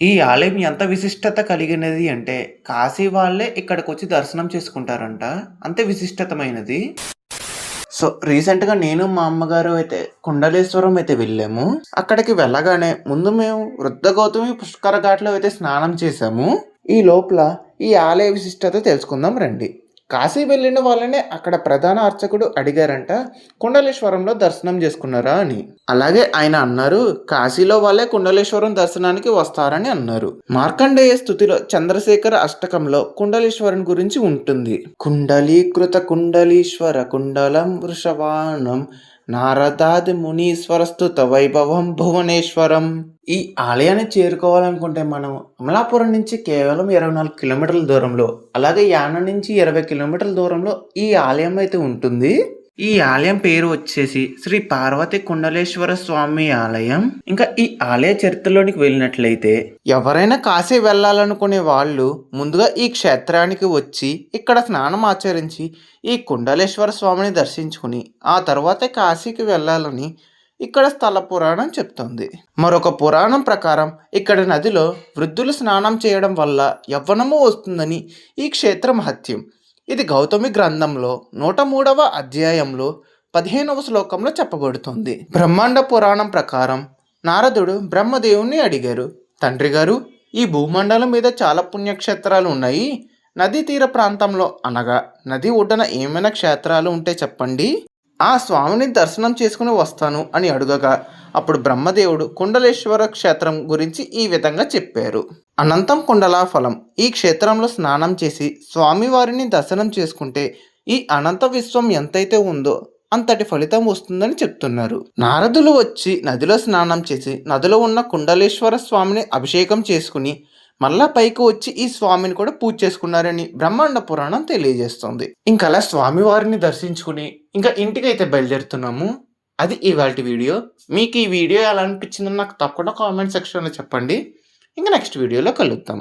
ఈ ఆలయం ఎంత విశిష్టత కలిగినది అంటే, కాశీ వాళ్ళే ఇక్కడికొచ్చి దర్శనం చేసుకుంటారంట. అంతే విశిష్టతమైనది. సో, రీసెంట్‌గా నేను, మా అమ్మగారు అయితే కుండలేశ్వరం అయితే వెళ్ళాము. అక్కడికి వెళ్ళగానే ముందు మేము వృద్ధ గౌతమి పుష్కర ఘాట్‌లో అయితే స్నానం చేశాము. ఈ లోపల ఈ ఆలయ విశిష్టత తెలుసుకుందాం రండి. కాశీ వెళ్ళిన వాళ్ళనే అక్కడ ప్రధాన అర్చకుడు అడిగారంట, కుండలేశ్వరంలో దర్శనం చేసుకున్నారా అని. అలాగే ఆయన అన్నారు, కాశీలో వాళ్ళే కుండలేశ్వరం దర్శనానికి వస్తారని అన్నారు. మార్కండేయ స్తుతిలో చంద్రశేఖర అష్టకంలో కుండలేశ్వరుని గురించి ఉంటుంది. కుండలీకృత కుండలీశ్వర కుండలం వృషవాణం నారదాది మునీశ్వర స్తుత వైభవం భువనేశ్వరం. ఈ ఆలయాన్ని చేరుకోవాలనుకుంటే మనం అమలాపురం నుంచి కేవలం 24 కిలోమీటర్ల దూరంలో, అలాగే యానం నుంచి 20 కిలోమీటర్ల దూరంలో ఈ ఆలయం అయితే ఉంటుంది. ఈ ఆలయం పేరు వచ్చేసి శ్రీ పార్వతి కుండలేశ్వర స్వామి ఆలయం. ఇంకా ఈ ఆలయ చరిత్రలోనికి వెళ్ళినట్లయితే, ఎవరైనా కాశీ వెళ్ళాలనుకునే వాళ్ళు ముందుగా ఈ క్షేత్రానికి వచ్చి ఇక్కడ స్నానం ఆచరించి ఈ కుండలేశ్వర స్వామిని దర్శించుకుని ఆ తర్వాతే కాశీకి వెళ్ళాలని ఇక్కడ స్థల పురాణం చెప్తుంది. మరొక పురాణం ప్రకారం ఇక్కడ నదిలో వృద్ధులు స్నానం చేయడం వల్ల యవ్వనము వస్తుందని ఈ క్షేత్ర మహత్యం. ఇది గౌతమి గ్రంథంలో 103వ అధ్యాయంలో 15వ శ్లోకంలో చెప్పబడుతుంది. బ్రహ్మాండ పురాణం ప్రకారం నారదుడు బ్రహ్మదేవుణ్ణి అడిగారు, తండ్రి గారు, ఈ భూమండలం మీద చాలా పుణ్యక్షేత్రాలు ఉన్నాయి. నదీ తీర ప్రాంతంలో అనగా నది ఒడ్డున ఏమైనా క్షేత్రాలు ఉంటే చెప్పండి, ఆ స్వామిని దర్శనం చేసుకుని వస్తాను అని అడుగగా అప్పుడు బ్రహ్మదేవుడు కుండలేశ్వర క్షేత్రం గురించి ఈ విధంగా చెప్పారు. అనంతం కుండలాఫలం. ఈ క్షేత్రంలో స్నానం చేసి స్వామివారిని దర్శనం చేసుకుంటే ఈ అనంత విశ్వం ఎంతైతే ఉందో అంతటి ఫలితం వస్తుందని చెప్తున్నారు. నారదులు వచ్చి నదిలో స్నానం చేసి నదిలో ఉన్న కుండలేశ్వర స్వామిని అభిషేకం చేసుకుని మళ్ళా పైకి వచ్చి ఈ స్వామిని కూడా పూజ చేసుకున్నారని బ్రహ్మాండ పురాణం తెలియజేస్తుంది. ఇంకా అలా స్వామివారిని దర్శించుకుని ఇంకా ఇంటికి అయితే బయలుదేరుతున్నాము. అది ఇవాల్టి వీడియో. మీకు ఈ వీడియో ఎలా అనిపించిందో నాకు తప్పకుండా కామెంట్ సెక్షన్లో చెప్పండి. ఇంకా నెక్స్ట్ వీడియోలో కలుద్దాం.